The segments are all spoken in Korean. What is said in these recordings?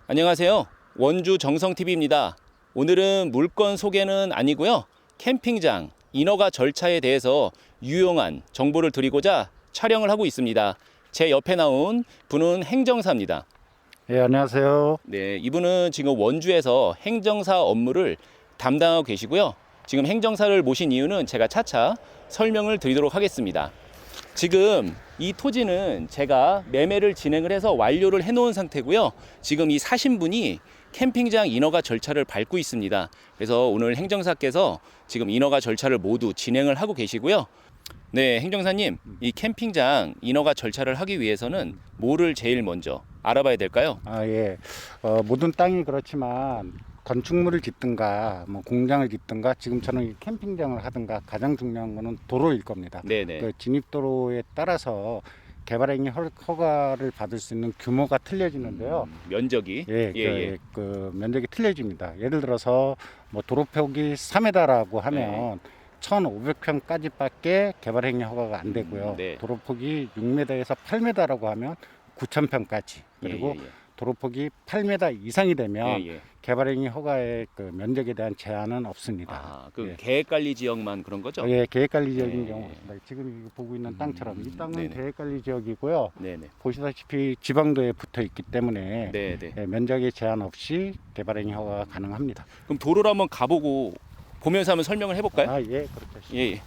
안녕하세요. 원주 정성TV입니다. 오늘은 물건 소개는 아니고요. 캠핑장 인허가 절차에 대해서 유용한 정보를 드리고자 촬영을 하고 있습니다. 제 옆에 나온 분은 행정사입니다. 예, 안녕하세요. 네, 이분은 지금 원주에서 행정사 업무를 담당하고 계시고요. 지금 행정사를 모신 이유는 제가 차차 설명을 드리도록 하겠습니다. 지금 이 토지는 제가 매매를 진행을 해서 완료를 해놓은 상태고요. 지금 이 사신 분이 캠핑장 인허가 절차를 밟고 있습니다. 그래서 오늘 행정사께서 지금 인허가 절차를 모두 진행을 하고 계시고요. 네, 행정사님, 이 캠핑장 인허가 절차를 하기 위해서는 뭐를 제일 먼저 알아봐야 될까요? 예. 모든 땅이 그렇지만 건축물을 짓든가 뭐 공장을 짓든가 지금처럼 이 캠핑장을 하든가 가장 중요한 거는 도로일 겁니다. 네네. 그 진입도로에 따라서 개발행위 허가를 받을 수 있는 규모가 틀려지는데요. 면적이. 그 면적이 틀려집니다. 예를 들어서 뭐 도로폭이 3m라고 하면 1,500평까지밖에 개발행위 허가가 안 되고요. 네. 도로폭이 6m에서 8m라고 하면 9,000평까지. 그리고 도로폭이 8m 이상이 되면 개발행위 허가의 그 면적에 대한 제한은 없습니다. 계획관리 지역만 그런 거죠? 예, 계획관리 지역인 경우. 지금 보고 있는 땅처럼 이 땅은 계획관리 지역이고요. 보시다시피 지방도에 붙어 있기 때문에 면적에 제한 없이 개발행위 허가가 가능합니다. 그럼 도로를 한번 가보고 보면서 한번 설명을 해볼까요? 예, 그렇죠. 예.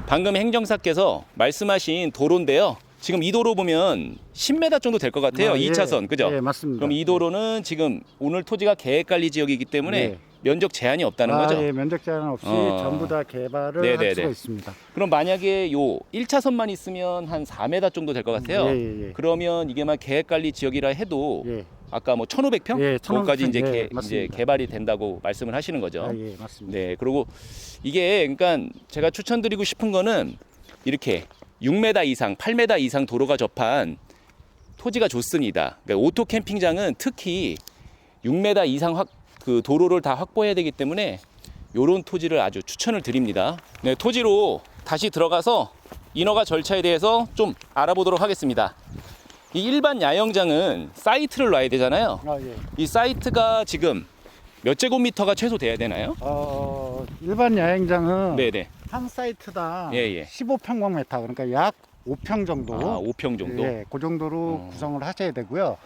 방금 행정사께서 말씀하신 도로인데요. 지금 이 도로 보면 10m 정도 될 것 같아요. 2차선, 그죠? 예, 맞습니다. 그럼 이 도로는 지금 오늘 토지가 계획관리 지역이기 때문에 면적 제한이 없다는 거죠? 예, 면적 제한 없이 전부 다 개발을 할 수가 있습니다. 그럼 만약에 요 1차선만 있으면 한 4m 정도 될 것 같아요. 그러면 이게 막 계획관리 지역이라 해도 아까 뭐 1,500평? 그것까지 이제 개발이 된다고 말씀을 하시는 거죠. 예, 맞습니다. 네, 그리고 이게 그러니까 제가 추천드리고 싶은 거는 이렇게 6m 이상, 8m 이상 도로가 접한 토지가 좋습니다. 그러니까 오토 캠핑장은 특히 6m 이상 그 도로를 다 확보해야 되기 때문에 이런 토지를 아주 추천을 드립니다. 네, 토지로 다시 들어가서 인허가 절차에 대해서 좀 알아보도록 하겠습니다. 이 일반 야영장은 사이트를 놔야 되잖아요. 이 사이트가 지금 몇 제곱미터가 최소 돼야 되나요? 일반 야영장은 네네. 한 사이트당 15평방미터, 그러니까 약 5평 정도. 5평 정도? 예, 그 정도로 구성을 하셔야 되고요.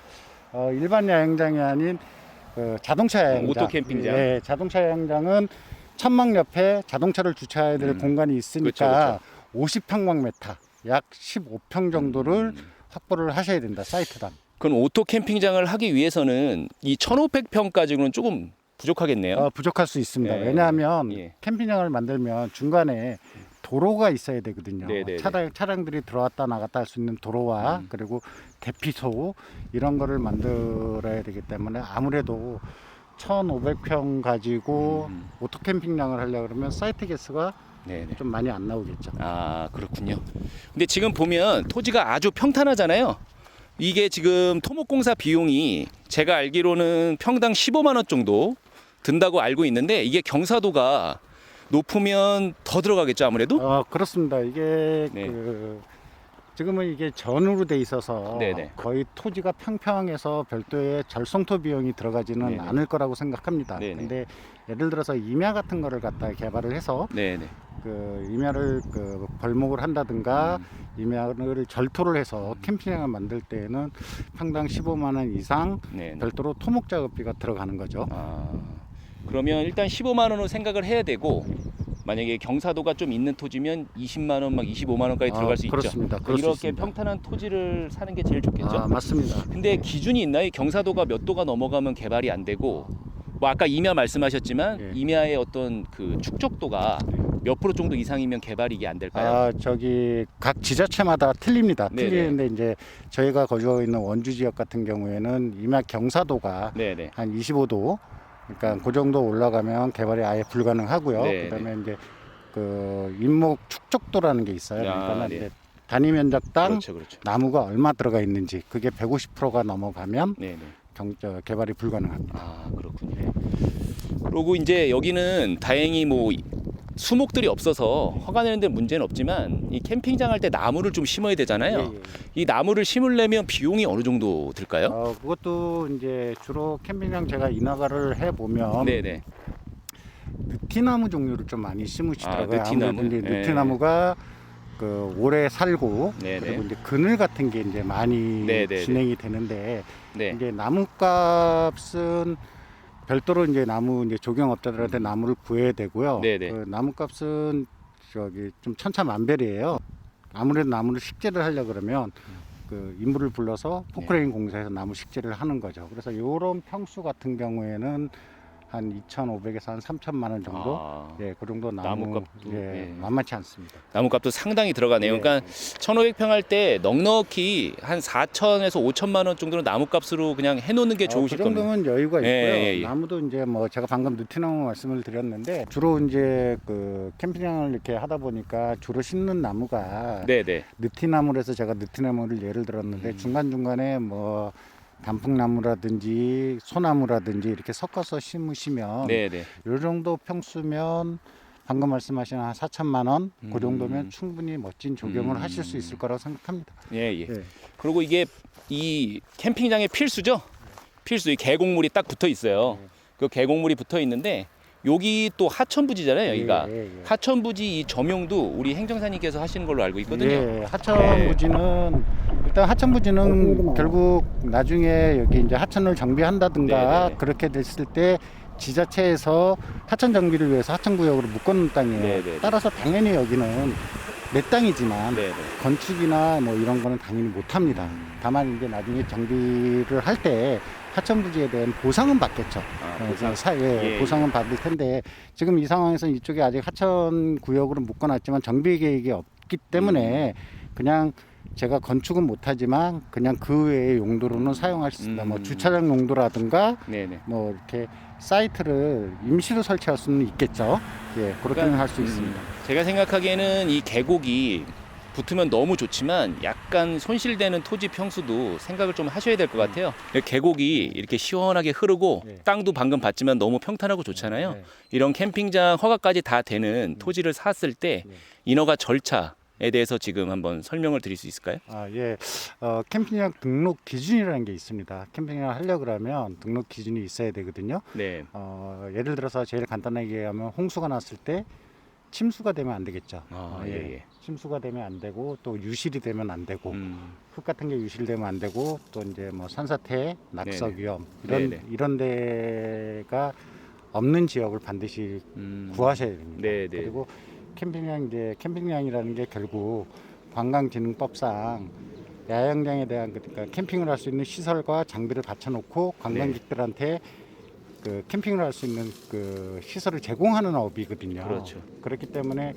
일반 야영장이 아닌 자동차 야영장. 오토 캠핑장. 예, 자동차 야영장은 천막 옆에 자동차를 주차해야 될 공간이 있으니까 50평방미터, 약 15평 정도를 확보를 하셔야 된다, 사이트당. 그럼 오토 캠핑장을 하기 위해서는 이 1,500평까지는 조금 부족하겠네요. 부족할 수 있습니다. 왜냐하면 캠핑장을 만들면 중간에 도로가 있어야 되거든요. 차량들이 들어왔다 나갔다 할 수 있는 도로와 그리고 대피소 이런 거를 만들어야 되기 때문에 아무래도 1,500평 가지고 오토 캠핑장을 하려고 그러면 사이트 개수가 좀 많이 안 나오겠죠. 그렇군요. 근데 지금 보면 토지가 아주 평탄하잖아요. 이게 지금 토목공사 비용이 제가 알기로는 평당 15만 원 정도 든다고 알고 있는데 이게 경사도가 높으면 더 들어가겠죠, 아무래도? 그렇습니다. 이게 지금은 이게 전으로 돼 있어서 거의 토지가 평평해서 별도의 절성토 비용이 들어가지는 않을 거라고 생각합니다. 근데 예를 들어서 임야 같은 거를 갖다 개발을 해서 그 임야를 벌목을 한다든가 임야를 절토를 해서 캠핑장을 만들 때에는 평당 15만 원 이상 별도로 토목 작업비가 들어가는 거죠. 그러면 일단 15만 원으로 생각을 해야 되고 만약에 경사도가 좀 있는 토지면 20만 원, 막 25만 원까지 들어갈 수 그렇습니다. 있죠. 이렇게 평탄한 토지를 사는 게 제일 좋겠죠. 맞습니다. 근데 기준이 있나요? 경사도가 몇 도가 넘어가면 개발이 안 되고 뭐 아까 임야 말씀하셨지만 임야의 어떤 그 축적도가 몇 프로 정도 이상이면 개발이 이게 안 될까요? 각 지자체마다 틀립니다. 틀리는데 이제 저희가 거주하고 있는 원주 지역 같은 경우에는 임야 경사도가 한 25도, 그러니까 그 정도 올라가면 개발이 아예 불가능하고요. 그다음에 이제 그 인목 축적도라는 게 있어요. 그러니까 이제 단위 면적당 나무가 얼마 들어가 있는지 그게 150%가 넘어가면 개발이 불가능합니다. 그렇군요. 그리고 이제 여기는 다행히 뭐 수목들이 없어서 허가 내는 데 문제는 없지만 이 캠핑장 할 때 나무를 좀 심어야 되잖아요. 예, 예. 이 나무를 심으려면 비용이 어느 정도 들까요? 그것도 이제 주로 캠핑장 제가 인허가를 해 보면 네네. 느티나무 종류를 좀 많이 심으시더라고요. 느티나무? 아무래도 이제 느티나무가 그 오래 살고 네네. 그리고 이제 그늘 같은 게 이제 많이 네네네. 진행이 되는데 네. 이제 나무값은 별도로 이제 나무 이제 조경업자들한테 나무를 구해야 되고요. 네네. 그 나무값은 저기 좀 천차만별이에요. 아무래도 나무를 식재를 하려 그러면 그 인부를 불러서 포크레인 공사에서 나무 식재를 하는 거죠. 그래서 요런 평수 같은 경우에는 한 2,500에서 한 3천만 원 정도. 예, 그 정도 나무값도, 예, 예. 만만치 않습니다. 나무값도 상당히 들어가네요. 예. 그러니까 1,500평 할 때 넉넉히 한 4천에서 5천만 원 정도는 나무값으로 그냥 해놓는 게 좋으실 그 겁니다. 정도면 여유가 있고요. 예. 나무도 이제 뭐 제가 방금 느티나무 말씀을 드렸는데 주로 이제 그 캠핑장을 이렇게 하다 보니까 주로 심는 나무가 네네. 느티나무라서 제가 느티나무를 예를 들었는데 중간중간에 뭐 단풍나무라든지 소나무라든지 이렇게 섞어서 심으시면 네네. 이 정도 평수면 방금 말씀하신 한 4천만 원, 그 정도면 충분히 멋진 조경을 하실 수 있을 거라고 생각합니다. 예. 그리고 이게 이 캠핑장의 필수죠. 필수 이 계곡물이 딱 붙어 있어요. 그 계곡물이 붙어 있는데 여기 또 하천부지잖아요. 여기가 하천부지 이 점용도 우리 행정사님께서 하시는 걸로 알고 있거든요. 예, 하천부지는 일단 하천부지는 결국 나중에 여기 이제 하천을 정비한다든가 네네. 그렇게 됐을 때 지자체에서 하천 정비를 위해서 하천구역으로 묶어놓은 땅이에요. 네네. 따라서 당연히 여기는 내 땅이지만 네네. 건축이나 뭐 이런 거는 당연히 못합니다. 다만 이제 나중에 정비를 할 때 하천부지에 대한 보상은 받겠죠. 보상. 예. 보상은 받을 텐데 지금 이 상황에서 이쪽에 아직 하천 구역으로 묶어놨지만 정비 계획이 없기 때문에 그냥 제가 건축은 못하지만 그냥 그 외의 용도로는 사용할 수 있습니다. 뭐 주차장 용도라든가 네네. 뭐 이렇게 사이트를 임시로 설치할 수는 있겠죠. 예, 그렇게는 할 수 있습니다. 제가 생각하기에는 이 계곡이 붙으면 너무 좋지만 약간 손실되는 토지 평수도 생각을 좀 하셔야 될 것 같아요. 계곡이 이렇게 시원하게 흐르고 네. 땅도 방금 봤지만 너무 평탄하고 좋잖아요. 네. 이런 캠핑장 허가까지 다 되는 토지를 샀을 때 인허가 절차에 대해서 지금 한번 설명을 드릴 수 있을까요? 예. 캠핑장 등록 기준이라는 게 있습니다. 캠핑장을 하려고 그러면 등록 기준이 있어야 되거든요. 네. 예를 들어서 제일 간단하게 얘기하면 홍수가 났을 때 침수가 되면 안 되겠죠. 예. 침수가 되면 안 되고 또 유실이 되면 안 되고 흙 같은 게 유실되면 안 되고 또 이제 뭐 산사태, 낙석 네네. 위험 네네. 이런 데가 없는 지역을 반드시 구하셔야 됩니다. 네네. 그리고 캠핑장이라는 게 결국 관광진흥법상 야영장에 대한 그러니까 캠핑을 할 수 있는 시설과 장비를 갖춰놓고 관광객들한테 그 캠핑을 할 수 있는 그 시설을 제공하는 업이거든요. 그렇죠. 그렇기 때문에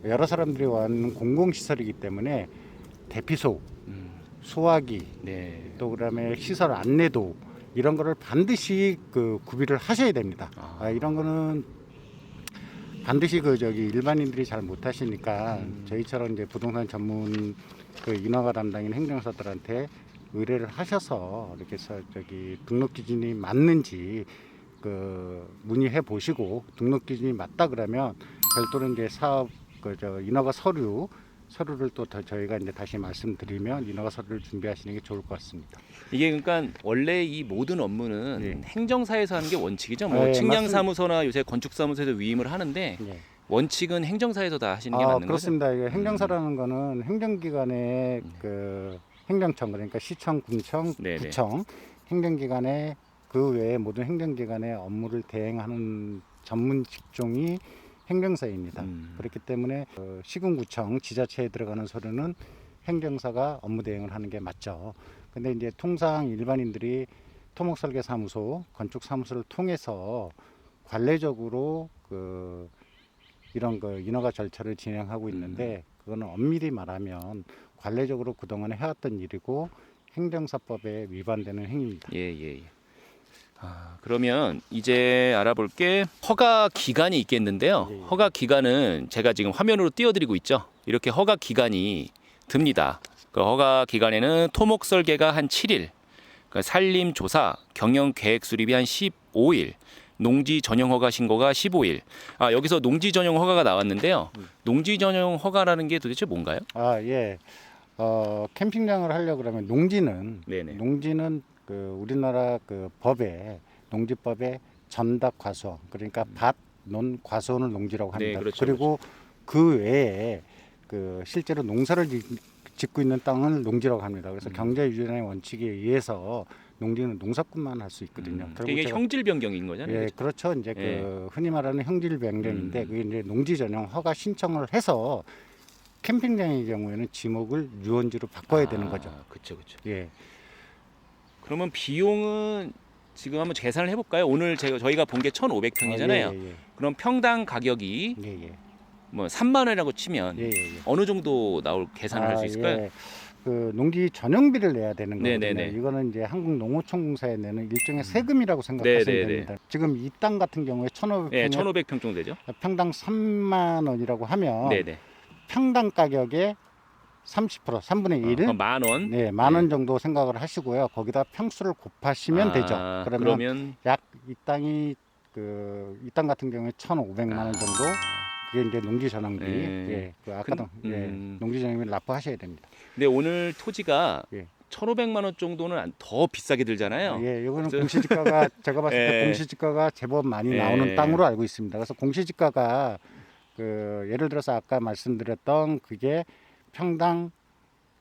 여러 사람들이 와는 공공시설이기 때문에 대피소, 소화기, 네. 또 그다음에 시설 안내도 이런 거를 반드시 그 구비를 하셔야 됩니다. 이런 거는 반드시 일반인들이 잘 못하시니까 저희처럼 이제 부동산 전문 그 인허가 담당인 행정사들한테 의뢰를 하셔서 이렇게 해서 등록 기준이 맞는지 그 문의해 보시고 등록 기준이 맞다 그러면 별도로 이제 사업 인허가 서류를 또 저희가 이제 다시 말씀드리면 인허가 서류를 준비하시는 게 좋을 것 같습니다. 이게 그러니까 원래 이 모든 업무는 행정사에서 하는 게 원칙이죠. 뭐 네, 측량사무소나 요새 건축사무소에서 위임을 하는데 원칙은 행정사에서 다 하시는 게 맞는 그렇습니다. 거죠? 행정사라는 거는 행정기관의 그 행정청 그러니까 시청, 군청, 구청 행정기관의 그 외에 모든 행정기관의 업무를 대행하는 전문 직종이 행정사입니다. 그렇기 때문에 시군구청, 지자체에 들어가는 서류는 행정사가 업무 대행을 하는 게 맞죠. 근데 이제 통상 일반인들이 토목설계사무소, 건축사무소를 통해서 관례적으로 이런 인허가 절차를 진행하고 있는데 그거는 엄밀히 말하면 관례적으로 그동안 해왔던 일이고 행정사법에 위반되는 행위입니다. 예. 그러면 이제 알아볼 게 허가 기간이 있겠는데요. 허가 기간은 제가 지금 화면으로 띄워드리고 있죠. 이렇게 허가 기간이 듭니다. 그 허가 기간에는 토목 설계가 한 7일, 산림 조사, 경영 계획 수립이 한 15일, 농지 전용 허가 신고가 15일. 여기서 농지 전용 허가가 나왔는데요. 농지 전용 허가라는 게 도대체 뭔가요? 예. 캠핑장을 하려고 그러면 농지는 네네. 농지는 그 우리나라 그 법에 농지법에 전답 과수원, 그러니까 밭, 논, 과수원을 농지라고 합니다. 네, 그렇죠, 그리고 그 외에 그 실제로 농사를 짓고 있는 땅을 농지라고 합니다. 그래서 경제유전의 원칙에 의해서 농지는 농사꾼만 할 수 있거든요. 이게 형질 변경인 거잖아요. 예, 그렇죠. 이제 그 흔히 말하는 형질 변경인데 그게 이제 농지 전용 허가 신청을 해서 캠핑장의 경우에는 지목을 유원지로 바꿔야 되는 거죠. 그렇죠, 그렇죠. 예. 그러면 비용은 지금 한번 계산을 해볼까요? 오늘 저희가 본 게 1,500평이잖아요. 예. 그럼 평당 가격이 예. 뭐 3만 원이라고 치면 예. 어느 정도 나올 계산을 할 수 있을까요? 예. 그 농지 전용비를 내야 되는 거거든요. 네네네. 이거는 이제 한국농어촌공사에 내는 일종의 세금이라고 생각하시면 네네네. 됩니다. 지금 이 땅 같은 경우에 1,500평에 네, 1,500평 정도 되죠. 평당 3만 원이라고 하면 네네. 평당 가격의 30%, 3분의 1, 그럼 만 원. 네, 만 원 정도 생각을 하시고요. 거기다 평수를 곱하시면 되죠. 그러면 약 이 땅이 이 땅 같은 경우에 1,500만 원 정도. 그게 이제 농지 전용비. 예, 그 아까도 농지 전용비를 납부하셔야 됩니다. 근데 오늘 토지가 예. 1,500만 원 정도는 더 비싸게 들잖아요. 예, 이거는 공시지가가 제가 봤을 때 공시지가가 제법 많이 나오는 땅으로 알고 있습니다. 그래서 공시지가가 그 예를 들어서 아까 말씀드렸던 그게 평당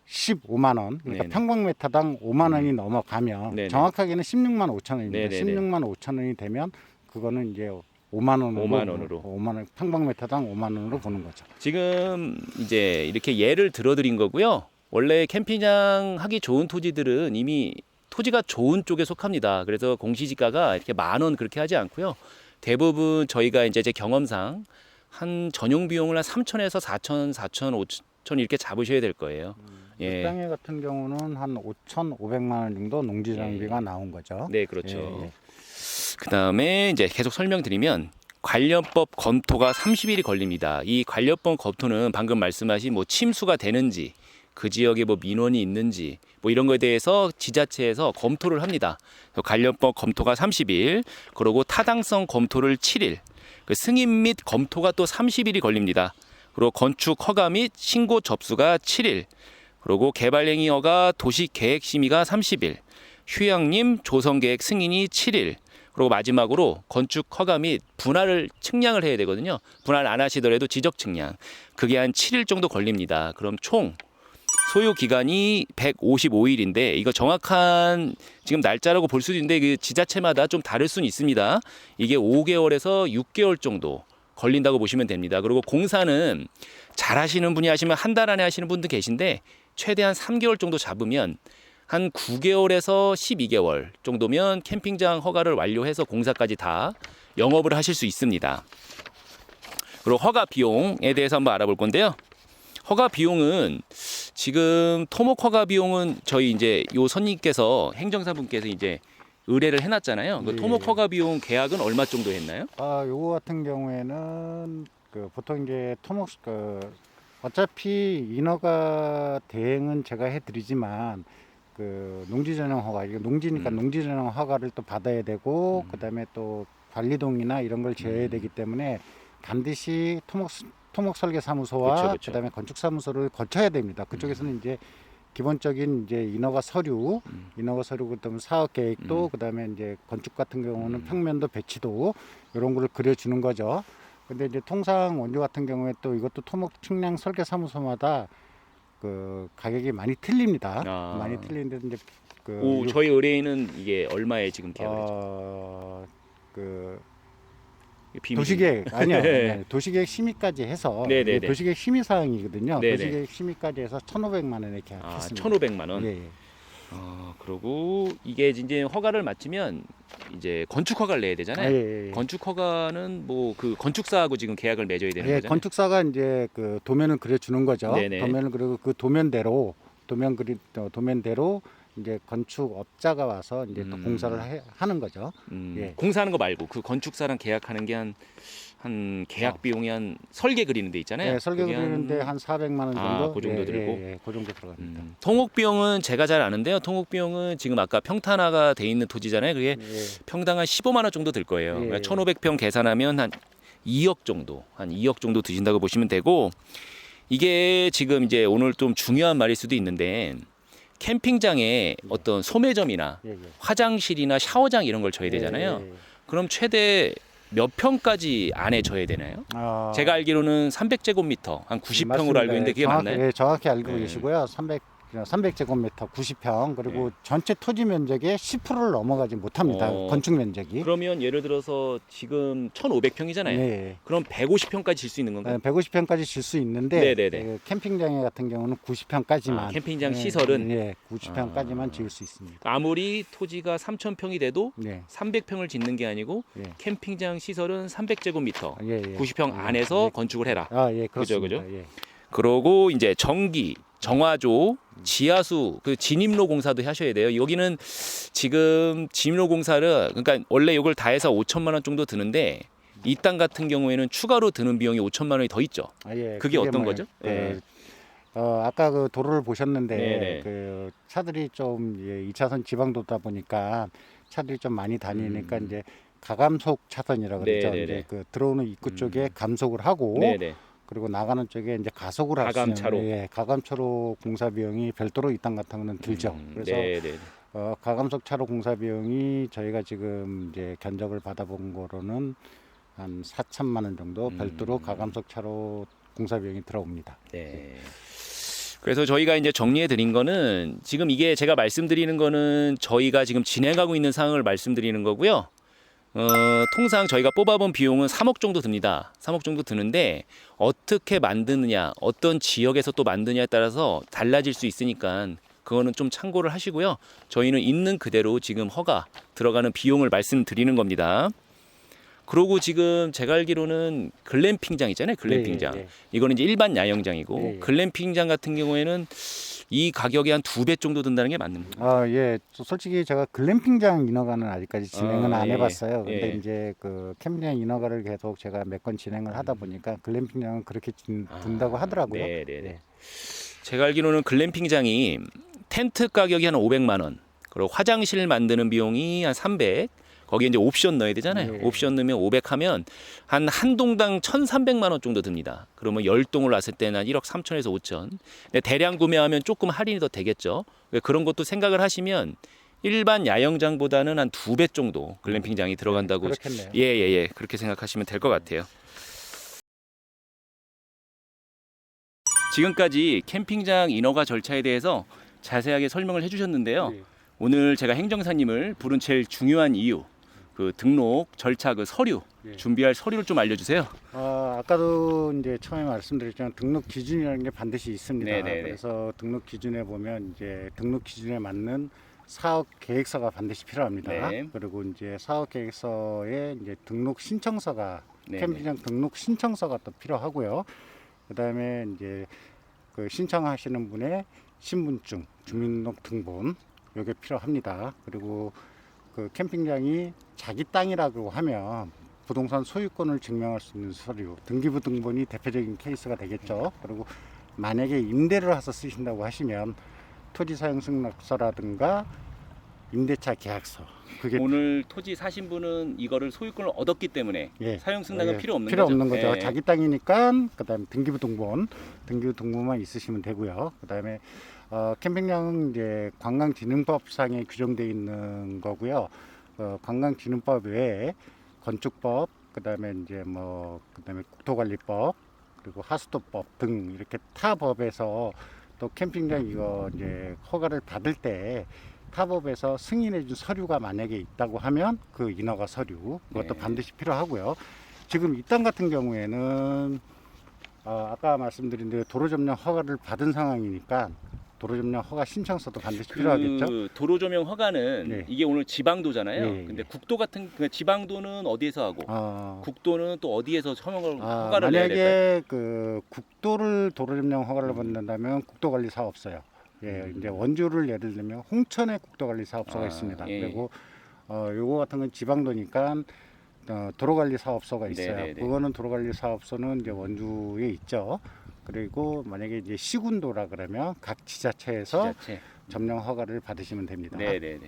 15만 원, 그러니까 네네. 평방미터당 5만 원이 넘어가면 네네. 정확하게는 16만 5천 원입니다. 네네네. 16만 5천 원이 되면 그거는 이제 5만 원으로 5만 원, 평방미터당 5만 원으로 보는 거죠. 지금 이제 이렇게 예를 들어드린 거고요. 원래 캠핑장 하기 좋은 토지들은 이미 토지가 좋은 쪽에 속합니다. 그래서 공시지가가 이렇게 만 원 그렇게 하지 않고요. 대부분 저희가 이제 제 경험상 한 전용 비용을 한 3천에서 4천, 4천, 5천 이렇게 잡으셔야 될 거예요. 이 땅에 같은 경우는 한 5,500만 원 정도 농지 장비가 나온 거죠. 네, 그렇죠. 그다음에 이제 계속 설명드리면 관련법 검토가 30일이 걸립니다. 이 관련법 검토는 방금 말씀하신 뭐 침수가 되는지 그 지역에 뭐 민원이 있는지 뭐 이런 거에 대해서 지자체에서 검토를 합니다. 관련법 검토가 30일, 그리고 타당성 검토를 7일, 그 승인 및 검토가 또 30일이 걸립니다. 그리고 건축 허가 및 신고 접수가 7일, 그리고 개발행위 허가 도시계획 심의가 30일, 휴양림 조성계획 승인이 7일, 그리고 마지막으로 건축 허가 및 분할을 측량을 해야 되거든요. 분할 안 하시더라도 지적 측량, 그게 한 7일 정도 걸립니다. 그럼 총 소요 기간이 155일인데 이거 정확한 지금 날짜라고 볼 수도 있는데 그 지자체마다 좀 다를 수는 있습니다. 이게 5개월에서 6개월 정도 걸린다고 보시면 됩니다. 그리고 공사는 잘 하시는 분이 하시면 한 달 안에 하시는 분도 계신데 최대한 3개월 정도 잡으면 한 9개월에서 12개월 정도면 캠핑장 허가를 완료해서 공사까지 다 영업을 하실 수 있습니다. 그리고 허가 비용에 대해서 한번 알아볼 건데요. 허가 비용은 지금 토목 허가 비용은 저희 이제 요 선님께서 행정사분께서 이제 의뢰를 해놨잖아요. 그 토목 허가 비용 계약은 얼마 정도 했나요? 요거 같은 경우에는 그 보통 이제 토목 어차피 인허가 대행은 제가 해드리지만 그 농지 전용 허가, 이게 농지니까 농지 전용 허가를 또 받아야 되고 그다음에 또 관리동이나 이런 걸 지어야 되기 때문에 반드시 토목 설계 사무소와 그쵸. 그다음에 건축 사무소를 거쳐야 됩니다. 그쪽에서는 이제 기본적인 이제 인허가 서류, 그다음에 사업 계획도, 그다음에 이제 건축 같은 경우는 평면도 배치도 이런 거를 그려주는 거죠. 근데 이제 통상 원조 같은 경우에 또 이것도 토목 측량 설계 사무소마다 그 가격이 많이 틀립니다. 많이 틀리는데 이제 저희 의뢰인은 이게 얼마에 지금 계약을 했죠? 도시계획 아니요. 네, 도시계획 심의까지 해서 도시계획 심의 사항이거든요. 도시계획 심의까지 해서 1,500만 원에 계약했습니다. 1,500만 원. 예. 그리고 이게 이제 허가를 마치면 이제 건축 허가를 내야 되잖아요. 건축 허가는 뭐 그 건축사하고 지금 계약을 맺어야 되는 거잖아요. 건축사가 이제 그 도면을 그려주는 거죠. 네네. 도면을 그리고 그 도면대로 이제 건축업자가 와서 이제 또 공사를 하는 거죠. 공사하는 거 말고 그 건축사랑 계약하는 게 한 한 계약 비용이 한 설계 그리는 데 있잖아요. 네, 설계 그리는데 한 400만 원 정도. 그 정도 들고. 그 정도 들어갑니다. 통옥 비용은 제가 잘 아는데요. 통옥 비용은 지금 아까 평탄화가 돼 있는 토지잖아요. 그게 평당 한 15만 원 정도 들 거예요. 그러니까 1,500평 계산하면 한 2억 정도, 한 2억 정도 드신다고 보시면 되고, 이게 지금 이제 오늘 좀 중요한 말일 수도 있는데, 캠핑장에 어떤 소매점이나 화장실이나 샤워장 이런 걸 져야 되잖아요. 그럼 최대 몇 평까지 안에 져야 되나요? 제가 알기로는 300제곱미터, 한 90평으로 알고 있는데 그게 맞나요? 네, 정확히 알고 계시고요. 300제곱미터 90평 그리고 전체 토지 면적의 10%를 넘어가지 못합니다. 건축 면적이. 그러면 예를 들어서 지금 1,500평이잖아요. 네. 그럼 150평까지 질 수 있는 건가요? 150평까지 질 수 있는데 그 캠핑장 같은 경우는 90평까지만. 캠핑장 시설은 90평까지만 지을 수 있습니다. 아무리 토지가 3,000평이 돼도 300평을 짓는 게 아니고 캠핑장 시설은 300제곱미터, 90평 안에서 건축을 해라. 그렇습니다. 그죠? 그러고 이제 전기, 정화조, 지하수, 그 진입로 공사도 하셔야 돼요. 여기는 지금 진입로 공사를, 그러니까 원래 이걸 다 해서 5천만 원 정도 드는데 이 땅 같은 경우에는 추가로 드는 비용이 5천만 원이 더 있죠. 그게 어떤 거죠? 아까 그 도로를 보셨는데 그 차들이 좀 2차선 지방도다 보니까 차들이 좀 많이 다니니까 이제 가감속 차선이라고 그러죠. 이제 그 들어오는 입구 쪽에 감속을 하고 그리고 나가는 쪽에 이제 가속을 가감차로. 가감차로 공사 비용이 별도로 이 땅 같은 거는 들죠. 그래서 가감속 차로 공사 비용이 저희가 지금 이제 견적을 받아본 거로는 한 4천만 원 정도 별도로 가감속 차로 공사 비용이 들어옵니다. 그래서 저희가 이제 정리해 드린 거는 지금 이게 제가 말씀드리는 거는 저희가 지금 진행하고 있는 상황을 말씀드리는 거고요. 통상 저희가 뽑아본 비용은 3억 정도 듭니다. 3억 정도 드는데 어떻게 만드느냐, 어떤 지역에서 또 만드냐에 따라서 달라질 수 있으니까 그거는 좀 참고를 하시고요. 저희는 있는 그대로 지금 허가 들어가는 비용을 말씀드리는 겁니다. 그러고 지금 제가 알기로는 글램핑장 있잖아요. 글램핑장. 이거는 이제 일반 야영장이고 글램핑장 같은 경우에는 이 가격이 한 2배 정도 든다는 게 맞습니다. 솔직히 제가 글램핑장 인허가는 아직까지 진행은 안 해봤어요. 근데 이제 그 캠핑장 인허가를 계속 제가 몇 건 진행을 하다 보니까 글램핑장은 그렇게 든다고 하더라고요. 제가 알기로는 글램핑장이 텐트 가격이 한 500만 원, 그리고 화장실 만드는 비용이 한 300. 거기에 이제 옵션 넣어야 되잖아요. 옵션 넣으면 500 하면 한 동당 1,300만 원 정도 듭니다. 그러면 10동을 놨을 때는 한 1억 3천에서 5천. 근데 대량 구매하면 조금 할인이 더 되겠죠. 그런 것도 생각을 하시면 일반 야영장보다는 한 2배 정도 글램핑장이 들어간다고. 그렇겠네요. 그렇게 생각하시면 될 것 같아요. 지금까지 캠핑장 인허가 절차에 대해서 자세하게 설명을 해주셨는데요. 오늘 제가 행정사님을 부른 제일 중요한 이유, 그 등록 절차, 그 서류, 준비할 서류를 좀 알려주세요. 아까도 이제 처음에 말씀드렸지만 등록 기준이라는 게 반드시 있습니다. 그래서 등록 기준에 보면 이제 등록 기준에 맞는 사업 계획서가 반드시 필요합니다. 그리고 이제 사업 계획서에 이제 등록 신청서가 캠핑장 등록 신청서가 또 필요하고요. 그다음에 이제 그 신청하시는 분의 신분증, 주민등록등본 이게 필요합니다. 그리고 그 캠핑장이 자기 땅이라고 하면 부동산 소유권을 증명할 수 있는 서류, 등기부등본이 대표적인 케이스가 되겠죠. 그리고 만약에 임대를 해서 쓰신다고 하시면 토지사용승낙서라든가 임대차 계약서. 그게 오늘 토지 사신 분은 이거를 소유권을 얻었기 때문에 사용승낙은 필요 없는 거죠. 자기 땅이니까 그다음에 등기부등본만 있으시면 되고요. 그다음에 캠핑장은 이제 관광진흥법상에 규정되어 있는 거고요. 관광진흥법 외에 건축법, 그다음에 이제 그다음에 국토관리법, 그리고 하수도법 등 이렇게 타 법에서 또 캠핑장 이거 이제 허가를 받을 때 타법에서 승인해준 서류가 만약에 있다고 하면 그 인허가 서류 그것도 반드시 필요하고요. 지금 이 땅 같은 경우에는 아까 말씀드린 대로 도로점령 허가를 받은 상황이니까 도로점령 허가 신청서도 반드시 필요하겠죠. 도로조명 허가는 이게 오늘 지방도잖아요. 근데 국도 같은 지방도는 어디에서 하고 국도는 또 어디에서 허가를 내야 될까요? 만약에 그 국도를 도로점령 허가를 받는다면 국도관리사 없어요. 이제 원주를 예를 들면 홍천에 국도관리사업소가 있습니다. 그리고 요거 같은 건 지방도니까 도로관리 사업소가 있어요. 네네네. 그거는 도로관리 사업소는 이제 원주에 있죠. 그리고 만약에 이제 시군도라 그러면 각 지자체에서 지자체. 점령 허가를 받으시면 됩니다. 네네네.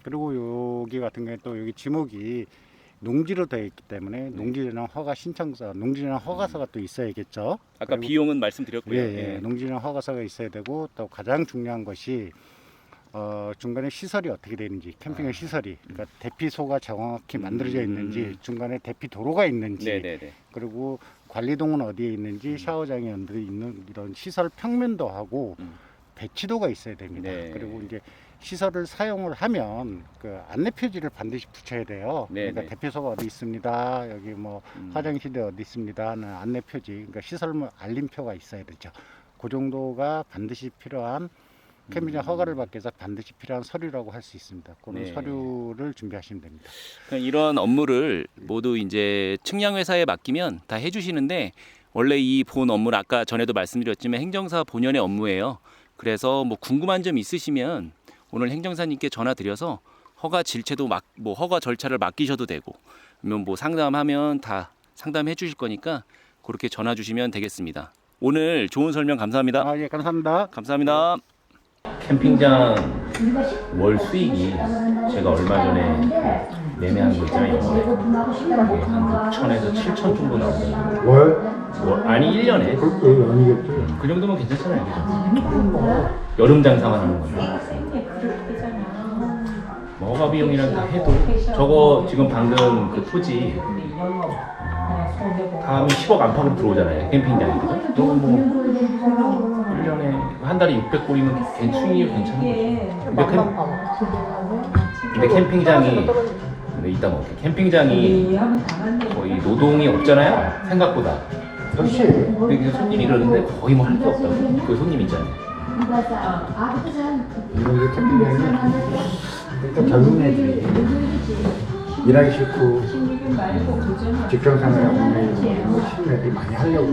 그리고 여기 같은 경우에 또 여기 지목이 농지로 되어 있기 때문에 농지진흥 허가 신청서, 농지진흥 허가서가 또 있어야겠죠. 아까 비용은 말씀드렸고요. 예, 농지진흥 허가서가 있어야 되고 또 가장 중요한 것이 중간에 시설이 어떻게 되는지, 캠핑의 시설이, 그러니까 대피소가 정확히 만들어져 있는지, 중간에 대피 도로가 있는지, 네네네. 그리고 관리동은 어디에 있는지, 샤워장이 어디에 있는 이런 시설 평면도 하고 배치도가 있어야 됩니다. 네. 그리고 이제 시설을 사용을 하면 그 안내 표지를 반드시 붙여야 돼요. 네네. 그러니까 대피소가 어디 있습니다. 여기 뭐 화장실이 어디 있습니다. 하는 안내 표지, 그러니까 시설물 알림표가 있어야 되죠. 그 정도가 반드시 필요한 캠핑장 허가를 받기 위해서 반드시 필요한 서류라고 할 수 있습니다. 그런 네. 서류를 준비하시면 됩니다. 그러니까 이런 업무를 모두 이제 측량 회사에 맡기면 다 해주시는데 원래 이 본 업무는 아까 전에도 말씀드렸지만 행정사 본연의 업무예요. 그래서 뭐 궁금한 점 있으시면 오늘 행정사님께 전화 드려서 허가 질체도 뭐 허가 절차를 맡기셔도 되고, 그러면 뭐 상담하면 다 상담해 주실 거니까 그렇게 전화 주시면 되겠습니다. 오늘 좋은 설명 감사합니다. 예, 감사합니다. 감사합니다. 캠핑장 월 수익이 제가 얼마 전에 매매한 거 있잖아요. 이게 한 6천에서 7천 정도 나오거든요. 월? 아니 1년에. 그것도 아니겠지. 그 정도면 괜찮잖아요, 그죠? 여름 장사만 하는 거예요. 뭐 허가 비용이랑 다 해도 저거 지금 방금 그 토지 다 하면 10억 안팎으로 들어오잖아요, 캠핑장이. 그죠? 또 뭐 1년에 한 달에 600골이면 수익이 괜찮은 거죠. 근데 캠핑장이 이따 먹을게. 캠핑장이 거의 노동이 없잖아요, 생각보다. 그렇지. 근데 손님이 그러는데 거의 뭐 할 게 없다고. 그 손님 있잖아요. 이런 게 캠핑장이 일단 젊은 애들이 일하기 싫고 직장생활하고 있는 친구들이 많이 하려고.